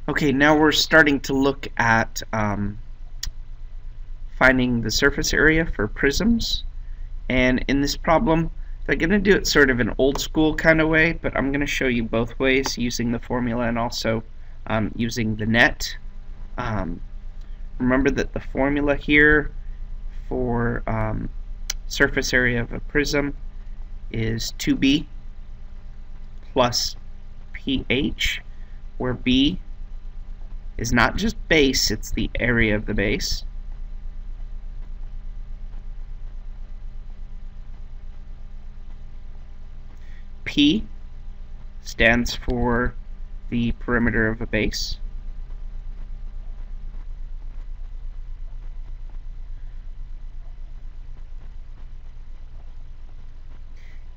Okay, now we're starting to look at finding the surface area for prisms. And in this problem, they're going to do it sort of an old school kind of way, but I'm going to show you both ways using the formula and also using the net. Remember that the formula here for surface area of a prism is 2b plus ph, where b is not just base, it's the area of the base. P stands for the perimeter of a base.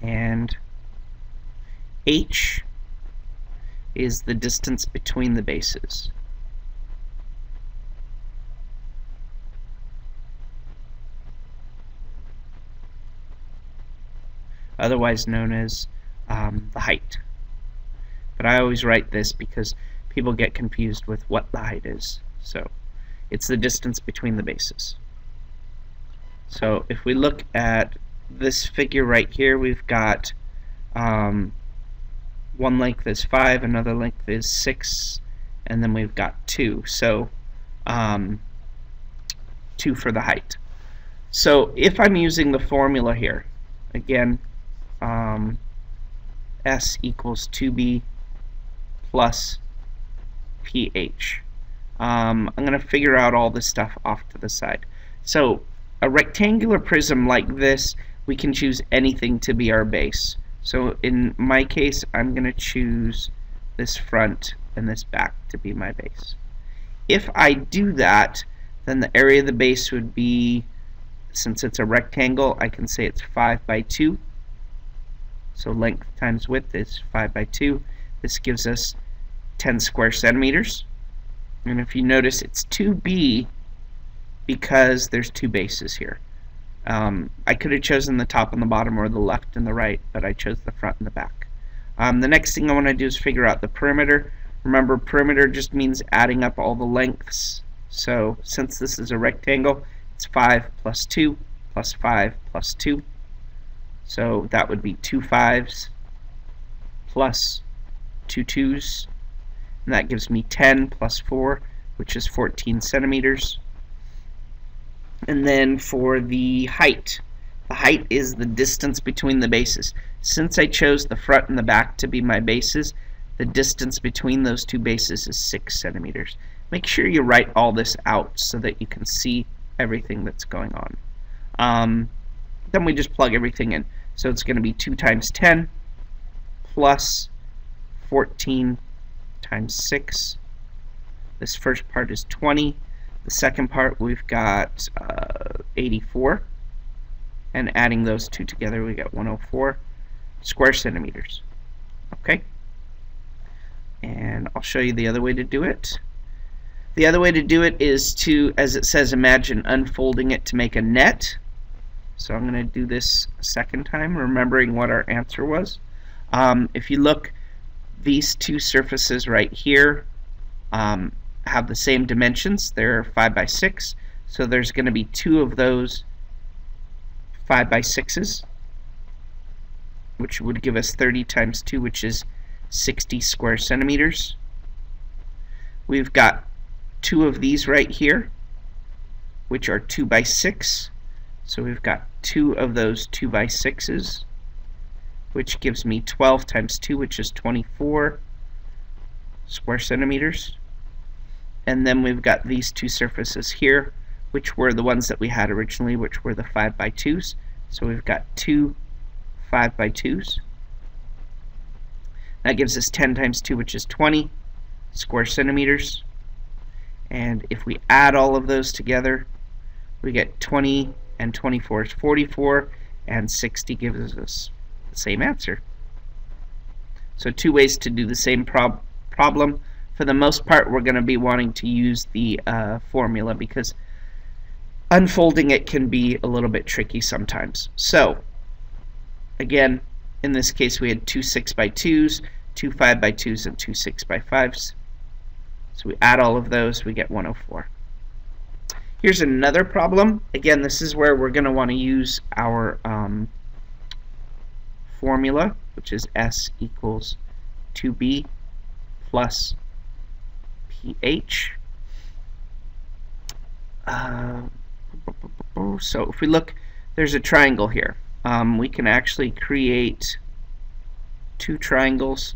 And H is the distance between the bases. Otherwise known as the height. But I always write this because people get confused with what the height is. So it's the distance between the bases. So if we look at this figure right here, we've got one length is 5, another length is 6, and then we've got 2. So 2 for the height. So if I'm using the formula here, again, S equals 2b plus pH. I'm going to figure out all this stuff off to the side. So a rectangular prism like this, we can choose anything to be our base. So in my case, I'm going to choose this front and this back to be my base. If I do that, then the area of the base would be, since it's a rectangle, I can say it's 5 by 2. So length times width is 5 by 2. This gives us 10 square centimeters. And if you notice, it's 2b because there's two bases here. I could have chosen the top and the bottom or the left and the right, but I chose the front and the back. The next thing I want to do is figure out the perimeter. Remember, perimeter just means adding up all the lengths. So since this is a rectangle, it's 5 plus 2 plus 5 plus 2. So that would be 2 5s plus 2 2s, and that gives me 10 plus 4, which is 14 centimeters. And then for the height is the distance between the bases. Since I chose the front and the back to be my bases, the distance between those two bases is 6 centimeters. Make sure you write all this out so that you can see everything that's going on. Then we just plug everything in. So it's going to be 2 times 10 plus 14 times 6. This first part is 20. The second part, we've got 84. And adding those two together, we get 104 square centimeters. Okay? And I'll show you the other way to do it. The other way to do it is to, as it says, imagine unfolding it to make a net. So I'm going to do this a second time, remembering what our answer was. If you look, these two surfaces right here have the same dimensions. They're 5 by 6, so there's going to be 2 of those 5 by 6s, which would give us 30 times 2, which is 60 square centimeters. We've got 2 of these right here, which are 2 by 6. So we've got 2 of those 2 by 6s, which gives me 12 times 2, which is 24 square centimeters. And then we've got these two surfaces here, which were the ones that we had originally, which were the 5 by 2s. So we've got 2 5 by 2s. That gives us 10 times 2, which is 20 square centimeters. And if we add all of those together, we get 20 and 24 is 44, and 60 gives us the same answer. So 2 ways to do the same problem. For the most part, we're going to be wanting to use the formula because unfolding it can be a little bit tricky sometimes. So again, in this case we had 2 6 by 2s, 2 5 by 2s, and 2 6 by 5s. So we add all of those, we get 104. Here's another problem. Again, this is where we're going to want to use our formula, which is S equals 2b plus pH. So if we look, there's a triangle here. We can actually create 2 triangles,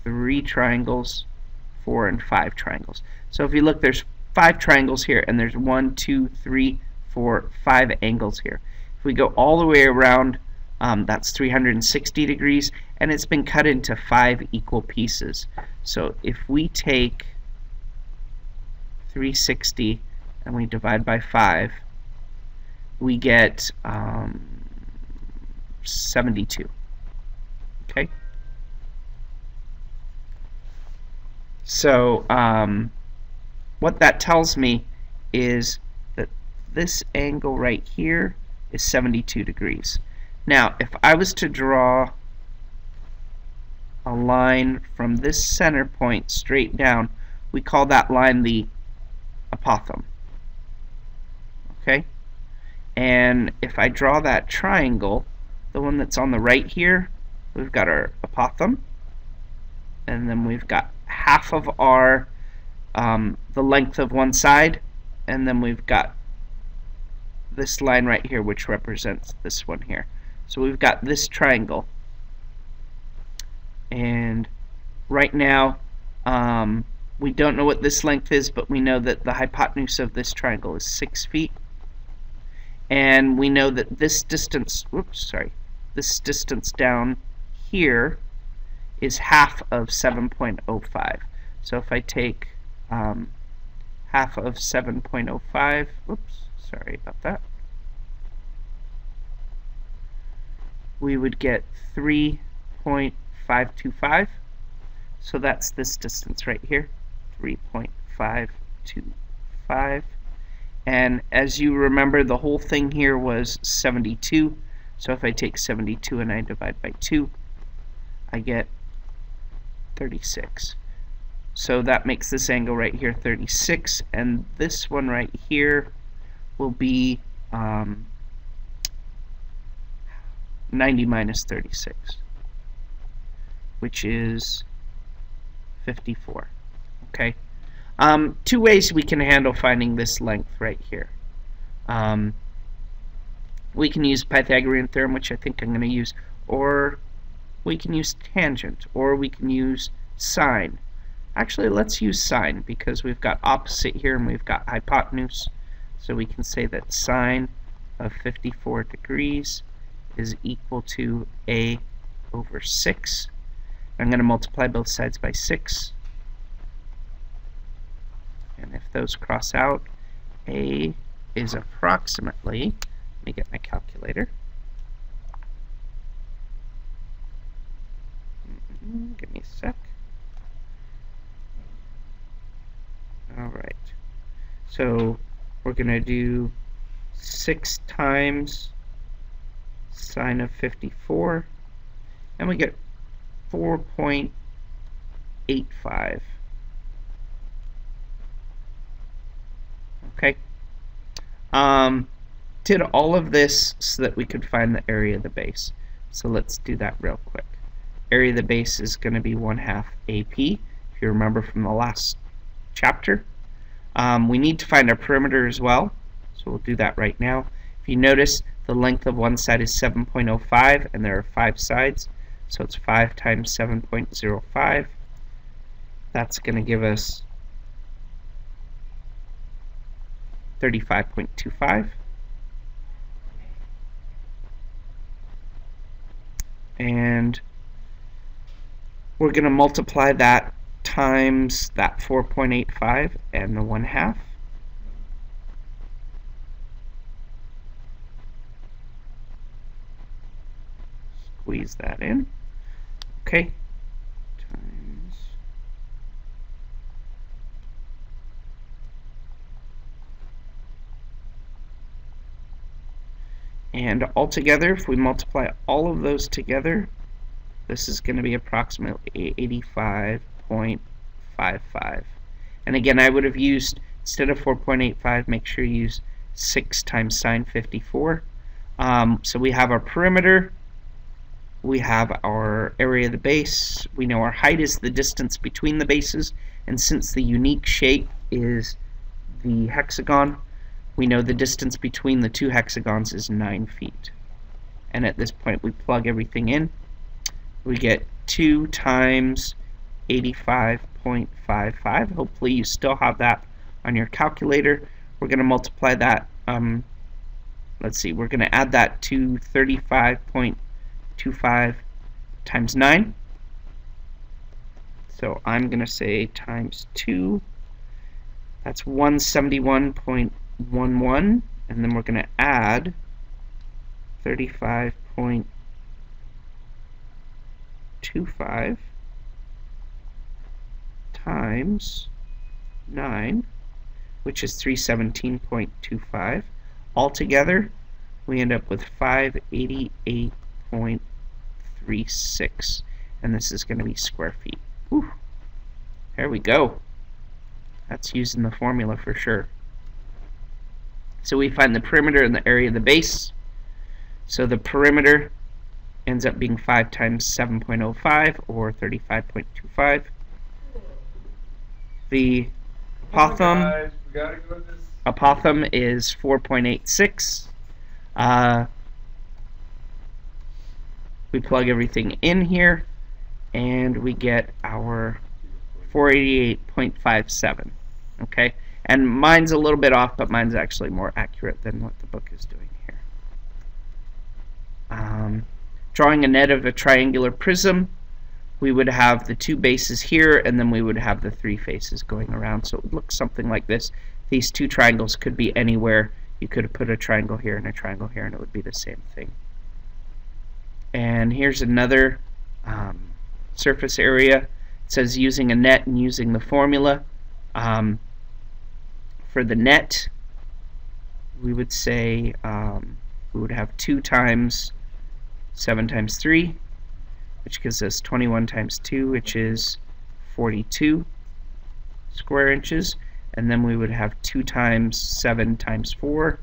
3 triangles, 4 and 5 triangles. So if you look, there's 5 triangles here, and there's 1, 2, 3, 4, 5 angles here. If we go all the way around, that's 360 degrees, and it's been cut into 5 equal pieces. So if we take 360 and we divide by 5, we get 72. Okay? So what that tells me is that this angle right here is 72 degrees. Now, if I was to draw a line from this center point straight down, we call that line the apothem. Okay? And if I draw that triangle, the one that's on the right here, we've got our apothem, and then we've got half of our the length of one side, and then we've got this line right here which represents this one here. So we've got this triangle, and right now we don't know what this length is, but we know that the hypotenuse of this triangle is 6 feet, and we know that this distance, this distance down here is half of 7.05. So if I take half of 7.05, sorry about that, we would get 3.525. So that's this distance right here, 3.525. And as you remember, the whole thing here was 72. So if I take 72 and I divide by 2, I get 36. So that makes this angle right here 36, and this one right here will be 90 minus 36, which is 54. Okay. 2 ways we can handle finding this length right here. We can use Pythagorean theorem, which I think I'm going to use, or we can use tangent, or we can use sine. Actually, let's use sine, because we've got opposite here and we've got hypotenuse. So we can say that sine of 54 degrees is equal to a over 6. I'm going to multiply both sides by 6. And if those cross out, a is approximately, let me get my calculator. Give me a sec. Alright, so we're going to do 6 times sine of 54, and we get 4.85. Okay. Did all of this so that we could find the area of the base. So let's do that real quick. Area of the base is going to be 1/2 AP, if you remember from the last chapter. We need to find our perimeter as well, so we'll do that right now. If you notice, the length of one side is 7.05, and there are 5 sides, so it's 5 times 7.05. That's going to give us 35.25. And we're going to multiply that times that 4.85 and the 1/2. Squeeze that in. Okay. Times. And altogether, if we multiply all of those together, this is going to be approximately 85.55. And again, I would have used, instead of 4.85, make sure you use 6 times sine 54. So we have our perimeter, we have our area of the base, we know our height is the distance between the bases, and since the unique shape is the hexagon, we know the distance between the two hexagons is 9 feet. And at this point we plug everything in. We get 2 times 85.55. Hopefully you still have that on your calculator. We're going to multiply that, let's see, we're going to add that to 35.25 times 9. So I'm going to say times 2. That's 171.11, and then we're going to add 35.25 times 9, which is 317.25. Altogether, we end up with 588.36, and this is going to be square feet. Whew. There we go. That's using the formula for sure. So we find the perimeter and the area of the base. So the perimeter ends up being 5 times 7.05, or 35.25. The apothum, is 4.86. We plug everything in here, and we get our 488.57. Okay, and mine's a little bit off, but mine's actually more accurate than what the book is doing here. Drawing a net of a triangular prism, we would have the two bases here, and then we would have the three faces going around. So it would look something like this. These two triangles could be anywhere. You could have put a triangle here and a triangle here, and it would be the same thing. And here's another surface area. It says using a net and using the formula. For the net, we would say we would have 2 times 7 times 3, which gives us 21 times 2, which is 42 square inches. And then we would have 2 times 7 times 4,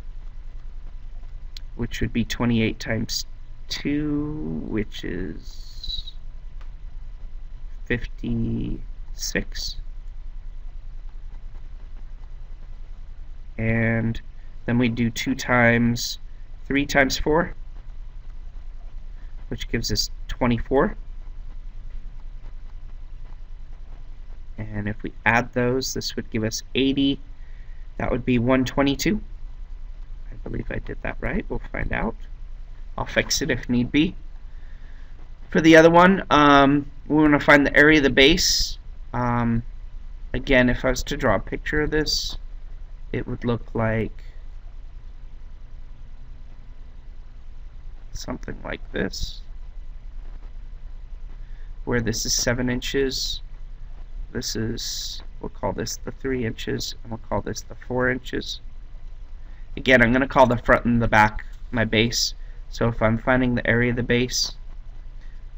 which would be 28 times 2, which is 56. And then we do 2 times 3 times 4, which gives us 24. And if we add those, this would give us 80. That would be 122. I believe I did that right. We'll find out. I'll fix it if need be. For the other one, we want to find the area of the base. Again, if I was to draw a picture of this, it would look like something like this, where this is 7 inches. This is, we'll call this the 3 inches, and we'll call this the 4 inches. Again, I'm going to call the front and the back my base. So if I'm finding the area of the base,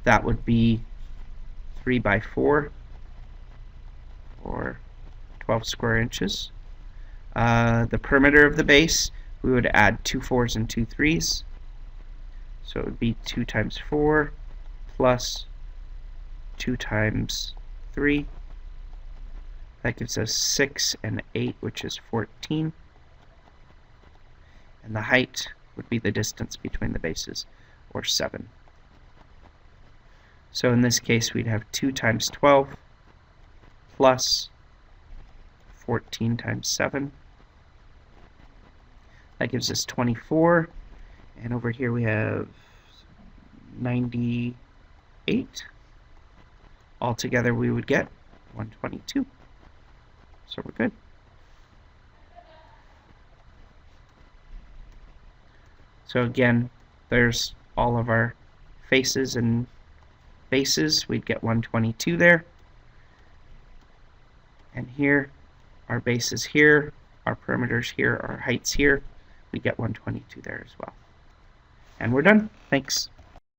that would be 3 by 4, or 12 square inches. The perimeter of the base, we would add 2 4s and 2 3s. So it would be 2 times 4 plus 2 times 3. That gives us 6 and 8, which is 14. And the height would be the distance between the bases, or 7. So in this case, we'd have 2 times 12 plus 14 times 7. That gives us 24. And over here we have 98. Altogether we would get 122. So we're good. So again, there's all of our faces and bases. We'd get 122 there. And here, our bases here, our perimeters here, our heights here. We get 122 there as well. And we're done. Thanks.